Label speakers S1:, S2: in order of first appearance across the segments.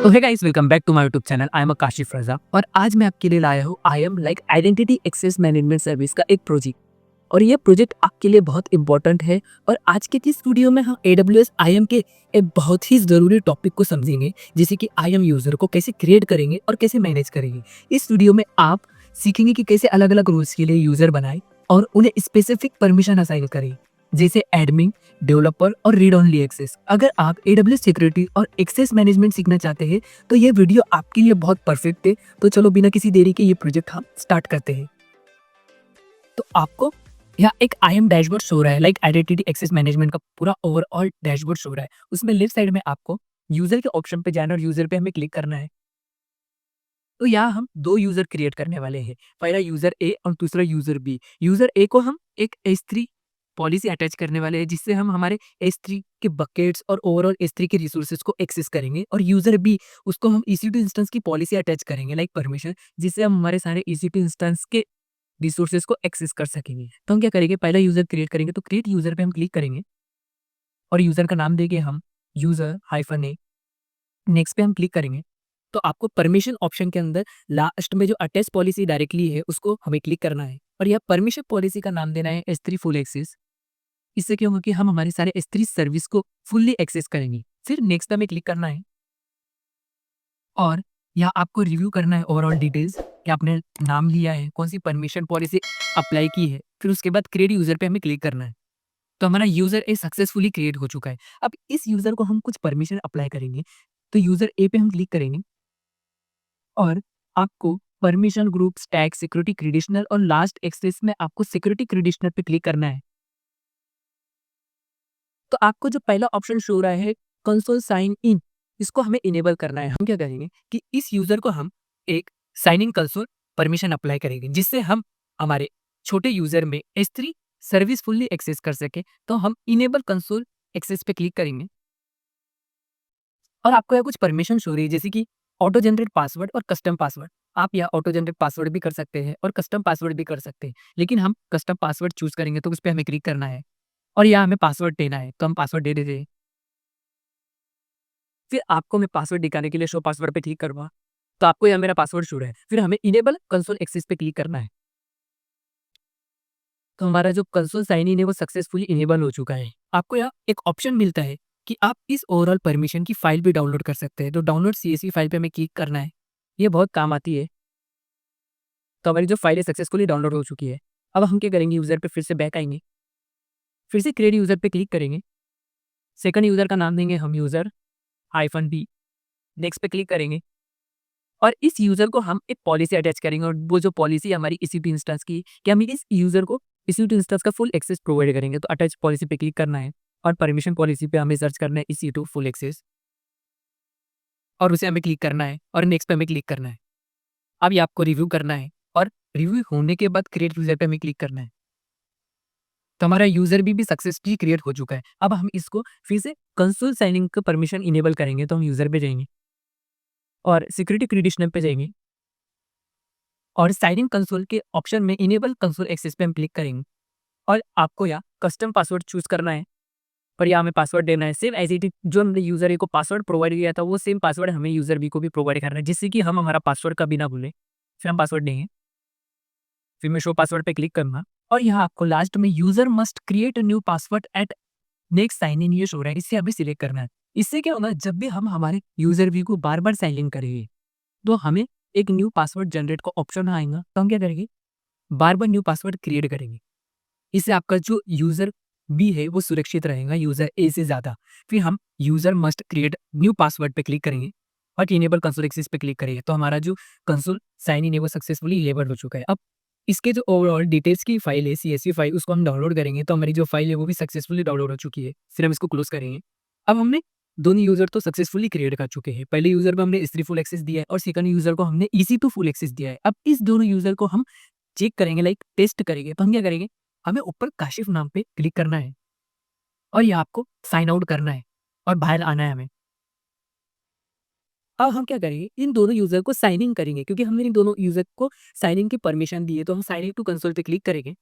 S1: तो hey guys, welcome back to my YouTube channel. I am Kashif Raza और आज मैं आपके लिए लाया हूँ I am like identity access management service का एक प्रोजेक्ट। और ये प्रोजेक्ट आपके लिए बहुत इंपॉर्टेंट है। और आज के इस वीडियो में हम AWS IAM के एक बहुत ही ज़रूरी टॉपिक को समझेंगे, जैसे कि IAM यूज़र को कैसे क्रिएट करेंगे और कैसे मैनेज करेंगे। इस वीडियो में आप सीखेंगे कि कैसे अलग अलग रोल्स के लिए यूज़र बनाए और उन्हें स्पेसिफिक परमिशन असाइन करें, जैसे एडमिन, डेवलपर और रीड ओनली एक्सेस। अगर आप AWS सिक्योरिटी और एक्सेस मैनेजमेंट सीखना चाहते हैं तो ये वीडियो आपके लिए बहुत परफेक्ट है। तो चलो बिना किसी देरी के ये प्रोजेक्ट हम स्टार्ट करते हैं। तो आपको यहाँ एक IAM डैशबोर्ड शो रहा है, लाइक आइडेंटिटी एक्सेस मैनेजमेंट का पूरा ओवरऑल डैशबोर्ड शो रहा है। उसमें लेफ्ट साइड में आपको यूजर के ऑप्शन पे जाना और यूजर पे हमें क्लिक करना है। तो यहाँ हम दो यूजर क्रिएट करने वाले हैं, पहला यूजर ए और दूसरा यूजर बी। यूजर ए को हम एक S3 पॉलिसी अटैच करने वाले हैं, जिससे हम हमारे S3 के बकेट्स और ओवरऑल S3 के रिसोर्सेज को एक्सेस करेंगे। और यूजर बी, उसको हम EC2 इंस्टेंस की पॉलिसी अटैच करेंगे, लाइक परमिशन, जिससे हम हमारे सारे EC2 इंस्टेंस के रिसोर्सेज को एक्सेस कर सकेंगे। तो हम क्या करेंगे, पहला यूजर क्रिएट करेंगे। तो क्रिएट यूजर पे हम क्लिक करेंगे और यूजर का नाम देके हम यूजर-a। नेक्स्ट पे हम क्लिक करेंगे तो आपको परमिशन ऑप्शन के अंदर लास्ट में जो अटैच पॉलिसी डायरेक्टली है उसको हमें क्लिक करना है और यह परमिशन पॉलिसी का नाम देना है S3 फुल एक्सेस। इससे क्या होगा कि हम हमारे सारे S3 सर्विस को फुल्ली एक्सेस करेंगे। फिर नेक्स्ट पे हमें क्लिक करना है और यहाँ आपको रिव्यू करना है ओवरऑल डिटेल्स कि आपने नाम लिया है, कौन सी परमिशन पॉलिसी अप्लाई की है। फिर उसके बाद क्रिएट यूजर पे हमें क्लिक करना है। तो हमारा यूजर ए सक्सेसफुली क्रिएट हो चुका है। अब इस यूजर को हम कुछ परमिशन अप्लाई करेंगे। तो यूजर ए पे हम क्लिक करेंगे और आपको परमिशन, ग्रुप, स्टैक, सिक्योरिटी क्रेडिशनल और लास्ट एक्सेस में आपको सिक्योरिटी क्रेडिशनल पे क्लिक करना है। तो आपको जो पहला ऑप्शन शो रहा है कंसोल साइन इन, इसको हमें इनेबल करना है। हम क्या करेंगे कि इस यूजर को हम एक sign in console permission apply करेंगे, जिससे हम हमारे छोटे यूजर में S3 सर्विस फुल्ली एक्सेस कर सके। तो हम इनेबल कंसोल एक्सेस पे क्लिक करेंगे और आपको यहाँ कुछ परमिशन शो रही है, जैसे कि ऑटो जनरेट पासवर्ड और कस्टम पासवर्ड। आप यहाँ ऑटो जनरेट पासवर्ड भी कर सकते हैं और कस्टम पासवर्ड भी कर सकते हैं, लेकिन हम कस्टम पासवर्ड चूज करेंगे। तो उस पर हमें क्लिक करना है और यहाँ हमें पासवर्ड देना है, तो हम पासवर्ड दे देते हैं। फिर आपको मैं पासवर्ड दिखाने के लिए शो पासवर्ड पे क्लिक करूँगा, तो आपको यहाँ मेरा पासवर्ड शो रहा है। फिर हमें इनेबल कंसोल एक्सेस पे क्लिक करना है। तो हमारा जो कंसोल साइन इन है वो सक्सेसफुली इनेबल हो चुका है। आपको यहाँ एक ऑप्शन मिलता है कि आप इस ओवरऑल परमिशन की फाइल भी डाउनलोड कर सकते हैं। तो डाउनलोड CSV फाइल पे हमें क्लिक करना है, ये बहुत काम आती है। तो हमारी जो फाइल है सक्सेसफुली डाउनलोड हो चुकी है। अब हम क्या करेंगे, यूज़र पे फिर से बैक आएंगे, फिर से क्रिएट यूज़र पे क्लिक करेंगे। सेकंड यूज़र का नाम देंगे हम यूज़र-b। नेक्स्ट पे क्लिक करेंगे और इस यूज़र को हम एक पॉलिसी अटैच करेंगे। और वो जो पॉलिसी हमारी EC2 इंस्टेंस की, कि हम इस यूज़र को EC2 इंस्टेंस का फुल एक्सेस प्रोवाइड करेंगे। तो अटैच पॉलिसी पे क्लिक करना है और परमिशन पॉलिसी पे हमें सर्च करना है EC2 फुल एक्सेस और उसे हमें क्लिक करना है और नेक्स्ट पे हमें क्लिक करना है। अब ये आपको रिव्यू करना है और रिव्यू होने के बाद क्रिएट यूज़र पे हमें क्लिक करना है। तो हमारा यूज़र भी सक्सेसफुली क्रिएट हो चुका है। अब हम इसको फिर से कंसोल साइनिंग का परमिशन इनेबल करेंगे। तो हम यूज़र पे जाएँगे और सिक्योरिटी कंडीशनल पे जाएँगे और साइन इन कंसोल के ऑप्शन में इनेबल कंसोल एक्सेस पे हम क्लिक करेंगे और आपको यहाँ कस्टम पासवर्ड चूज़ करना है। पर यहाँ हमें पासवर्ड देना है सेम एज़ इट इज़। जो हमने यूज़र ए को पासवर्ड प्रोवाइड किया था वो सेम पासवर्ड हमें यूज़र बी को भी प्रोवाइड करना है, जिससे कि हम हमारा पासवर्ड कभी ना भूलें। फिर हम पासवर्ड देंगे, फिर मैं शो पासवर्ड पे क्लिक करूँगा और यहाँ आपको लास्ट में user must create a new password at next sign in ये शो रहा है, इससे हमें सिलेक्ट करना है। इससे क्या होगा, जब भी हम हमारे यूज़र बी को बार-बार साइन इन करेंगे तो हमें एक न्यू पासवर्ड जनरेट का ऑप्शन आएगा। तो हम क्या करेंगे, बार-बार न्यू पासवर्ड क्रिएट करेंगे। इससे आपका जो यूज़र बी है वो सुरक्षित रहेगा यूज़र ए से ज़्यादा। फिर हम user must create new password पे क्लिक करेंगे और इनेबल कंसोल एक्सेस पे क्लिक करेंगे। तो हमारा जो कंसोल साइन इन है वो सक्सेसफुली इनेबल हो चुका है। अब इसके जो ओवरऑल डिटेल्स की फाइल है, CSV फाइल, उसको हम डाउनलोड करेंगे। तो हमारी जो फाइल है वो भी सक्सेसफुली डाउनलोड हो चुकी है। फिर हम इसको क्लोज करेंगे। अब हमने दोनों यूज़र तो सक्सेसफुली क्रिएट कर चुके हैं। पहले यूज़र को हमने S3 फुल एक्सेस दिया है और सेकंड यूज़र को हमने EC2 फुल एक्सेस दिया है। अब इस दोनों यूज़र को हम चेक करेंगे, लाइक टेस्ट करेंगे। तो हम क्या करेंगे, हमें ऊपर काशिफ नाम पे क्लिक करना है और ये आपको साइन आउट करना है और बाहर आना है हमें। अब हम क्या करेंगे, इन दोनों यूज़र को साइन इन करेंगे, क्योंकि हमने इन दोनों यूज़र को साइन इन की परमिशन दी है। तो हम साइन इन टू कंसोल पे क्लिक करेंगे।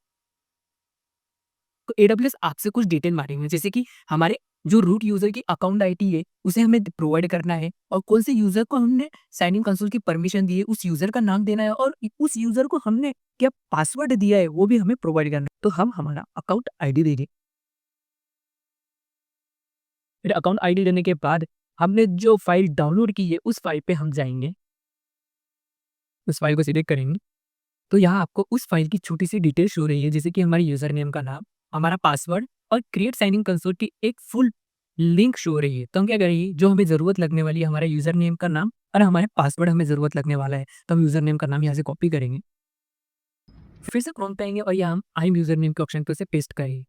S1: तो AWS आपसे कुछ डिटेल माँगेंगे, जैसे कि हमारे जो रूट यूजर की अकाउंट आईडी है उसे हमें प्रोवाइड करना है, और कौन से यूजर को हमने साइन इन कंसोल की परमिशन दी है उस यूजर का नाम देना है, और उस यूजर को हमने क्या पासवर्ड दिया है वो भी हमें प्रोवाइड करना है। तो हम हमारा अकाउंट आईडी देंगे। फिर अकाउंट आईडी देने के बाद हमने जो फाइल डाउनलोड की है उस फाइल पे हम जाएंगे, उस फाइल को सिलेक्ट करेंगे। तो यहाँ आपको उस फाइल की छोटी सी डिटेल शो हो रही है, जैसे कि हमारे यूजर नेम का नाम, हमारा पासवर्ड और क्रिएट साइन इन कंसोल की एक फुल लिंक शो हो रही है। तो हम क्या करेंगे, जो हमें जरूरत लगने वाली है हमारे यूजर नेम का नाम और हमारे पासवर्ड हमें जरूरत लगने वाला है, तो हम यूजर नेम का नाम यहाँ से कॉपी करेंगे, फिर से क्रोम पे आएंगे और यहाँ हम आई एम यूजर नेम के ऑप्शन पे उसे पेस्ट करेंगे।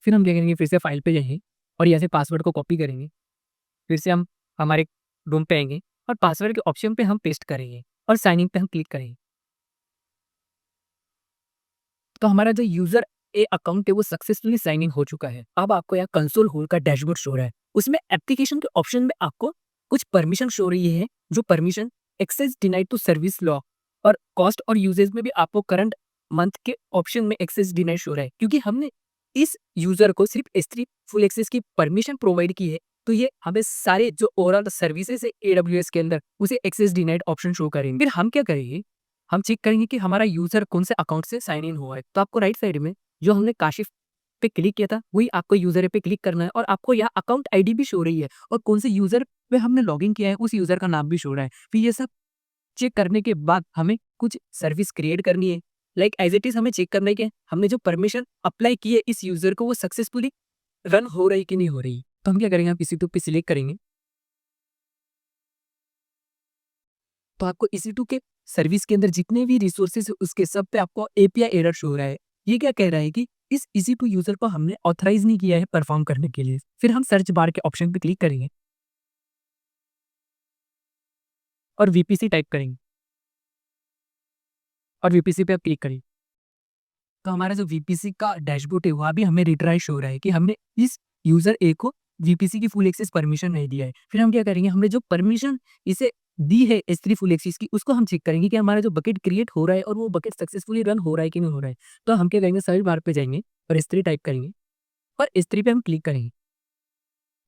S1: फिर हम क्या करेंगे, फिर से फाइल पे जाएंगे और यहाँ से पासवर्ड को कॉपी करेंगे, फिर से हम हमारे रूम पे आएंगे और पासवर्ड के ऑप्शन पे हम पेस्ट करेंगे और साइन इन पे हम क्लिक करेंगे। तो हमारा जो यूजर ए अकाउंट है वो सक्सेसफुली साइन इन हो चुका है। अब आपको यहाँ कंसोल होल का डैशबोर्ड शो रहा है, उसमें एप्लीकेशन के ऑप्शन में आपको कुछ परमिशन शो रही है, जो permission access denied to service law, और कॉस्ट और यूजेज में भी आपको करंट मंथ के ऑप्शन में एक्सेस डिनाइड शो रहा है। क्योंकि हमने इस यूजर को सिर्फ S3 फुल एक्सेस की परमिशन प्रोवाइड की है, तो ये हमें सारे जो ओवरऑल सर्विसेज है AWS के अंदर उसे एक्सेस डिनाइड ऑप्शन शो करेंगे। फिर हम क्या करेंगे, हम चेक करेंगे कि हमारा यूजर कौन से अकाउंट से साइन इन हुआ है। तो आपको राइट साइड में जो हमने काशिफ पे क्लिक किया था वही आपको यूजर पे क्लिक करना है, और आपको यहाँ अकाउंट आईडी भी शो रही है और कौन से यूजर पे हमने लॉगिन किया है उस यूजर का नाम भी शो रहा है। फिर ये सब चेक करने के बाद हमें कुछ सर्विस क्रिएट करनी है। लाइक एज इट इज हमें चेक करना है कि हमने जो परमिशन अप्लाई की है इस यूजर को वो सक्सेसफुली रन हो रही कि नहीं हो रही। तो हम क्या करेंगे, हम EC2 पे सिलेक्ट करेंगे, तो आपको EC2 के सर्विस के अंदर जितने भी रिसोर्सेज है उसके सब पे आपको API एरर शो हो रहा है। ये क्या कह रहा है कि इस EC2 यूजर को हमने ऑथराइज नहीं किया है परफॉर्म करने के लिए। फिर हम सर्च बार के ऑप्शन पे क्लिक करेंगे और VPC टाइप करेंगे और VPC पे आप क्लिक करेंगे। तो हमारा जो VPC का डैशबोर्ड है वहाँ भी हमें रिट्राई शो हो रहा है कि हमने इस यूजर ए को VPC की फुल एक्सेस परमिशन नहीं दिया है। फिर हम क्या करेंगे, हमने जो परमिशन इसे दी है S3 फुल एक्सेस की उसको हम चेक करेंगे कि हमारा जो बकेट क्रिएट हो रहा है और वो बकेट सक्सेसफुली रन हो रहा है कि नहीं हो रहा है। तो हम क्या करेंगे, सर्च बार पे जाएंगे और S3 टाइप करेंगे और S3 पे हम क्लिक करेंगे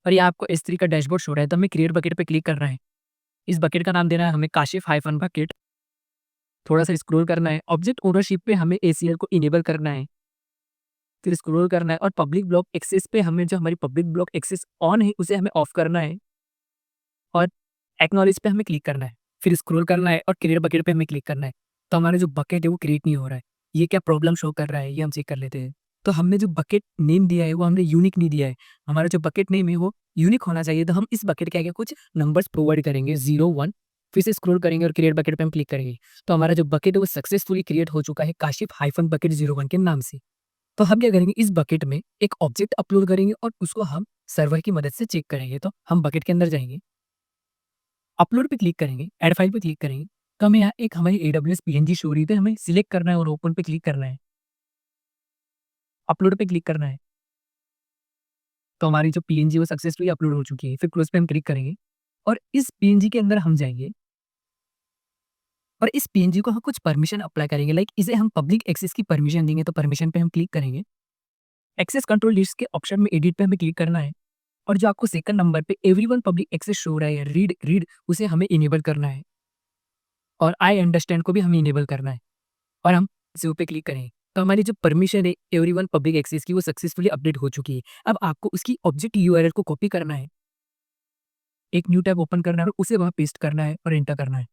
S1: और ये आपको S3 का डैशबोर्ड शो रहा है। तो हमें क्रिएट बकेट पे क्लिक करना है। इस बकेट का नाम देना है हमें काशिफ हाइफन बकेट। थोड़ा सा स्क्रॉल करना है, ऑब्जेक्ट ओनरशिप पे हमें ACL को इनेबल करना है, फिर स्क्रॉल करना है और पब्लिक ब्लॉक एक्सेस पे हमें जो हमारी पब्लिक ब्लॉक एक्सेस ऑन है उसे हमें ऑफ करना है और एक्नॉलेज पे हमें क्लिक करना है। फिर स्क्रॉल करना है और क्रिएट बकेट पे हमें क्लिक करना है। तो हमारा जो बकेट है वो क्रिएट नहीं हो रहा है, ये क्या प्रॉब्लम शो कर रहा है ये हम चेक कर लेते हैं। तो हमने जो बकेट नेम दिया है वो हमने यूनिक नहीं दिया है, हमारा जो बकेट नेम है वो यूनिक होना चाहिए। तो हम इस बकेट के आगे कुछ नंबर्स प्रोवाइड करेंगे 0 1, फिर से स्क्रॉल करेंगे और क्रिएट बकेट पे हम क्लिक करेंगे। तो हमारा जो बकेट है वो सक्सेसफुली क्रिएट हो चुका है काशिफ हाइफन बकेट 01 के नाम से। तो हम क्या करेंगे, इस बकेट में एक ऑब्जेक्ट अपलोड करेंगे और उसको हम सर्वर की मदद से चेक करेंगे। तो हम बकेट के अंदर जाएंगे, अपलोड पे क्लिक करेंगे, ऐड फाइल पे क्लिक करेंगे, तो हमें यहाँ एक हमारी AWS PNG शो रही है, तो हमें सिलेक्ट करना है और ओपन पे क्लिक करना है, अपलोड पे क्लिक करना है। तो हमारी जो PNG वो सक्सेसफुली अपलोड हो चुकी है। फिर क्लोज पे हम क्लिक करेंगे और इस PNG के अंदर हम जाएंगे और इस PNG को हम कुछ परमिशन अप्लाई करेंगे। लाइक इसे हम पब्लिक एक्सेस की परमिशन देंगे, तो परमिशन पे हम क्लिक करेंगे। एक्सेस कंट्रोल लिस्ट के ऑप्शन में एडिट पे हमें क्लिक करना है और जो आपको सेकंड नंबर पे एवरीवन पब्लिक एक्सेस शो रहा है रीड रीड उसे हमें इनेबल करना है और आई अंडरस्टैंड को भी हमें इनेबल करना है और हम सेव पे क्लिक करें। तो हमारी जो परमिशन है एवरीवन पब्लिक एक्सेस की वो सक्सेसफुली अपडेट हो चुकी है। अब आपको उसकी ऑब्जेक्ट URL को कॉपी करना है, एक न्यू टैब ओपन करना है और उसे वहाँ पेस्ट करना है और एंटर करना है।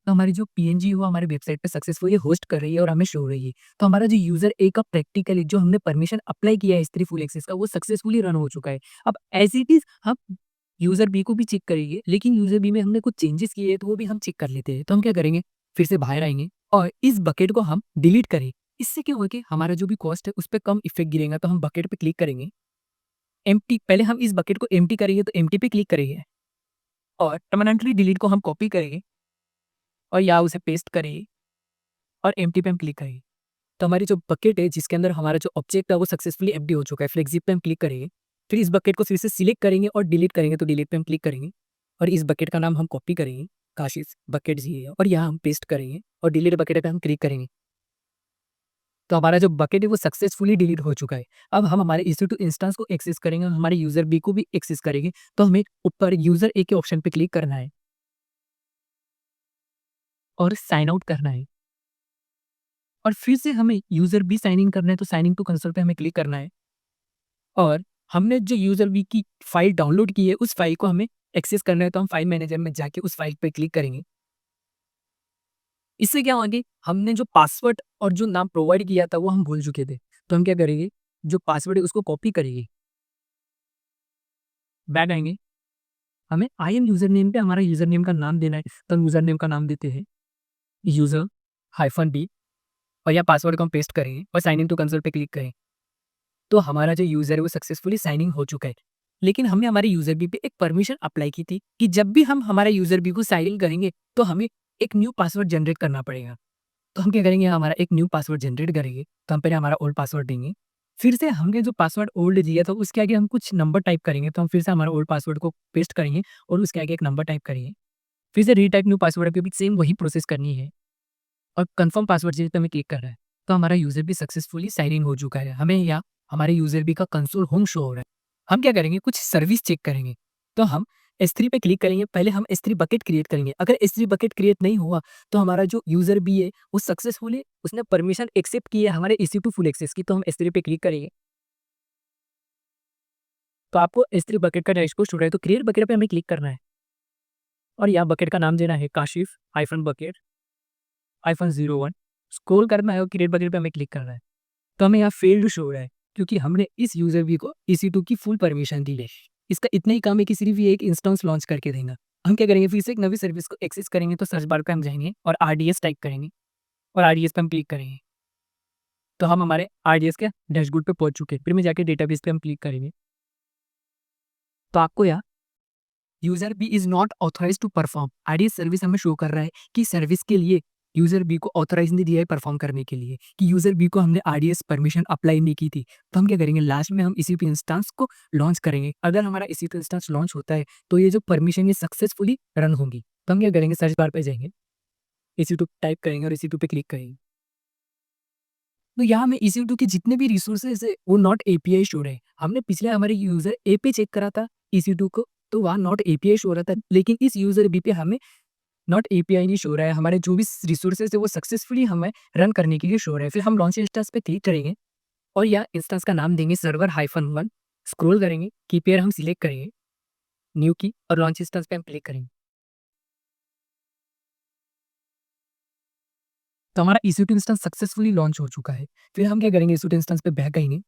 S1: तो हमारी जो PNG वो हमारे वेबसाइट पे सक्सेसफुली होस्ट कर रही है और हमें शो हो रही है। तो हमारा जो यूजर ए का प्रैक्टिकली जो हमने परमिशन अप्लाई किया है S3 फुल एक्सेस का वो सक्सेसफुली रन हो चुका है। अब एज इट इज हम यूजर बी को भी चेक करेंगे, लेकिन यूजर बी में हमने कुछ चेंजेस किए हैं तो वो भी हम चेक कर लेते हैं। तो हम क्या करेंगे, फिर से बाहर आएंगे और इस बकेट को हम डिलीट करें। इससे क्या होगा कि हमारा जो भी कॉस्ट है उस पर कम इफेक्ट गिरेगा। तो हम बकेट पे क्लिक करेंगे, एम्प्टी, पहले हम इस बकेट को एम्प्टी करेंगे तो एम्प्टी पे क्लिक करेंगे और परमानेंटली डिलीट को हम कॉपी करेंगे और या उसे पेस्ट करेंगे और एम्प्टी पे हम क्लिक करेंगे। तो हमारी जो बकेट है जिसके अंदर हमारा जो ऑब्जेक्ट है वो सक्सेसफुली एम्प्टी हो चुका है। फ्लेक्सिब पे हम क्लिक करेंगे, फिर इस बकेट को फिर से सिलेक्ट करेंगे और डिलीट करेंगे। तो डिलीट पे हम क्लिक करेंगे और इस बकेट का नाम हम कॉपी करेंगे, काशिश बकेट जी है, और यहाँ हम पेस्ट करेंगे और डिलीट बकेट पे हम क्लिक करेंगे। तो हमारा जो बकेट है वो सक्सेसफुली डिलीट हो चुका है। अब हम हमारे EC2 इंस्टेंस को एक्सेस करेंगे, हमारे यूज़र बी को भी एक्सेस करेंगे। तो हमें ऊपर यूज़र ए के ऑप्शन पे क्लिक करना है और साइन आउट करना है। और फिर से हमें यूज़र बी साइन इन करना है, तो साइन इन टू कंसोल पे हमें क्लिक करना है। और हमने जो यूज़र बी की फाइल डाउनलोड की है, उस फाइल को हमें एक्सेस करना है, तो हम फाइल मैनेजर में जाके उस फाइल पे क्लिक करेंगे। इससे क्या होगा कि हमने जो पासवर्ड और जो नाम प्रोवाइड किया था वो हम भूल चुके थे। तो हम क्या करेंगे, जो पासवर्ड है उसको कॉपी करेंगे, बैक आएँगे, हमें आई एम यूज़र नेम पे हमारा यूज़र नेम का नाम देना है, तो हम यूज़र नेम का नाम देते हैं यूज़र हाइफ़न बी और यहाँ पासवर्ड को हम पेस्ट करेंगे और साइन इन टू कंसोल पे क्लिक करें। तो हमारा जो यूज़र है वो सक्सेसफुली साइन इन हो चुका है। लेकिन हमने हमारे यूज़र बी पे एक परमिशन अप्लाई की थी कि जब भी हम हमारे यूज़र बी को साइन इन करेंगे, तो हमें एक न्यू पासवर्ड जनरेट करना पड़ेगा। तो हम क्या करेंगे, हमारा एक न्यू पासवर्ड जनरेट करेंगे, तो हम पहले हमारा ओल्ड पासवर्ड देंगे। फिर से हमने जो पासवर्ड ओल्ड दिया था उसके आगे हम कुछ नंबर टाइप करेंगे, तो हम फिर से हमारा ओल्ड पासवर्ड को पेस्ट करेंगे और उसके आगे एक नंबर टाइप करेंगे। फिर से रीटाइप न्यू पासवर्ड पे भी सेम वही प्रोसेस करनी है और कन्फर्म पासवर्ड जिस पे हमें क्लिक करना है। तो हमारा यूज़र भी सक्सेसफुली साइन इन हो चुका है। हमें यहाँ हमारे यूज़र बी का कंसोल होम शो हो रहा है। हम क्या करेंगे, कुछ सर्विस चेक करेंगे। तो हम S3 पे क्लिक करेंगे, पहले हम S3 बकेट क्रिएट करेंगे। अगर S3 बकेट क्रिएट नहीं हुआ, तो हमारा जो यूज़र बी है वो सक्सेसफुली उसने परमिशन एक्सेप्ट की है हमारे EC2 फुल एक्सेस की, तो हम S3 पे क्लिक करेंगे। तो आपको S3 बकेट का डैशबोर्ड शो रहा है, तो क्रिएट बकेट पे हमें क्लिक करना है और यहाँ बकेट का नाम देना है Kashif hyphen bucket hyphen 01। Scroll करना है और क्रिएट बकेट पे हमें क्लिक करना है। तो हमें यहाँ फेल्ड शो हो रहा है क्योंकि हमने इस यूज़र बी को EC2 की फुल परमिशन दी है। इसका इतना ही काम है कि सिर्फ ये एक इंस्टेंस लॉन्च करके देगा। हम क्या करेंगे, फिर से एक नई सर्विस को एक्सेस करेंगे, तो सर्च बार पे हम जाएँगे और RDS टाइप करेंगे और RDS पे हम क्लिक करेंगे। तो हम हमारे RDS के डैशबोर्ड पे पहुँच चुके हैं। फिर में जाके डेटाबेस पे हम क्लिक करेंगे। तो आपको यहाँ user B is not authorized to perform RDS service हमें शो कर रहा है कि सर्विस के लिए यूज़र बी को ऑथराइज़ नहीं दिया है परफॉर्म करने के लिए, कि यूज़र बी को हमने RDS परमिशन अप्लाई नहीं की थी। तो हम क्या करेंगे, लास्ट में हम EC2 इंस्टेंस को लॉन्च करेंगे। अगर हमारा EC2 इंस्टेंस लॉन्च होता है, तो ये जो परमिशन ये सक्सेसफुली रन होंगी। तो हम क्या करेंगे, सर्च बार पे जाएँगे, EC2 टाइप करेंगे और EC2 पे क्लिक करेंगे। तो यहाँ हमें EC2 के जितने भी रिसोर्सेज़ है वो नॉट API शो रहे हैं। हमने पिछले हमारे यूज़र ए पे चेक करा था EC2 को, तो वहाँ नॉट API शो रहा था, लेकिन इस यूज़र बी पे हमें नॉट एपीआई नहीं शो रहा है। हमारे जो भी रिसोर्सेज है वो सक्सेसफुली हमें रन करने के लिए शो रहा है। फिर हम लॉन्च इंस्टेंस पे क्लिक करेंगे और यहाँ इंस्टेंस का नाम देंगे सर्वर हाइफन 1। स्क्रॉल करेंगे, की पेयर हम सिलेक्ट करेंगे, न्यू की, और लॉन्च इंस्टेंस पे हम क्लिक करेंगे। तो हमारा EC2 इंस्टेंस सक्सेसफुली लॉन्च हो चुका है। फिर हम क्या करेंगे, EC2 इंस्टेंस पे बैक आएंगे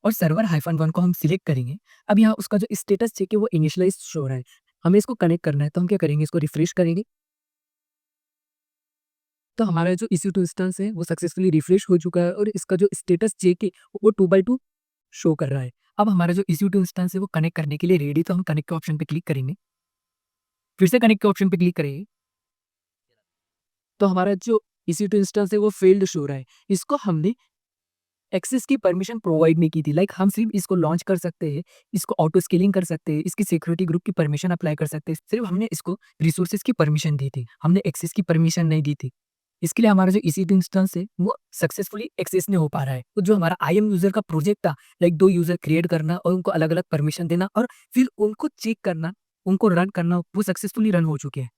S1: और सर्वर हाइफन 1 को हम सिलेक्ट करेंगे। अब यहाँ उसका जो स्टेटस चेक है वो इनिशियलाइज शो रहा है। हमें इसको कनेक्ट करना है, तो हम क्या करेंगे, इसको रिफ्रेश करेंगे। तो हमारा जो EC2 इंस्टेंस है वो सक्सेसफुली रिफ्रेश हो चुका है और इसका जो स्टेटस चेक है वो 2/2 शो कर रहा है। अब हमारा जो EC2 इंस्टेंस है वो कनेक्ट करने के लिए रेडी, तो हम कनेक्ट के ऑप्शन पे क्लिक करेंगे। फिर से कनेक्ट के ऑप्शन पे क्लिक करेंगे, तो हमारा जो EC2 इंस्टेंस है वो फेल्ड शो रहा है। इसको हमने एक्सेस की परमिशन प्रोवाइड नहीं की थी। लाइक हम सिर्फ इसको लॉन्च कर सकते हैं, इसको ऑटो स्केलिंग कर सकते हैं, इसकी सिक्योरिटी ग्रुप की परमिशन अप्लाई कर सकते हैं। सिर्फ हमने इसको रिसोर्सेज की परमिशन दी थी, हमने एक्सेस की परमिशन नहीं दी थी। इसके लिए हमारा जो EC2 इंस्टेंस है वो सक्सेसफुली एक्सेस नहीं हो पा रहा है। तो जो हमारा IAM यूज़र का प्रोजेक्ट था, लाइक 2 यूज़र क्रिएट करना और उनको अलग-अलग परमिशन देना और फिर उनको चेक करना, उनको रन करना, वो सक्सेसफुली रन हो चुके हैं।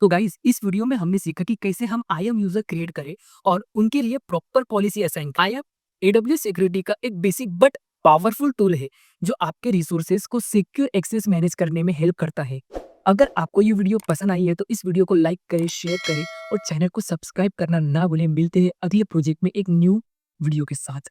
S1: तो गाइज़, इस वीडियो में हमने सीखा कि कैसे हम IAM यूज़र क्रिएट करें और उनके लिए proper policy assign. IAM AWS security का एक बेसिक बट पावरफुल टूल है जो आपके रिसोर्सेज को सिक्योर एक्सेस मैनेज करने में हेल्प करता है। अगर आपको ये वीडियो पसंद आई है तो इस वीडियो को लाइक करें, शेयर करें और चैनल को सब्सक्राइब करना ना भूलें। मिलते हैं अगले प्रोजेक्ट में एक न्यू वीडियो के साथ।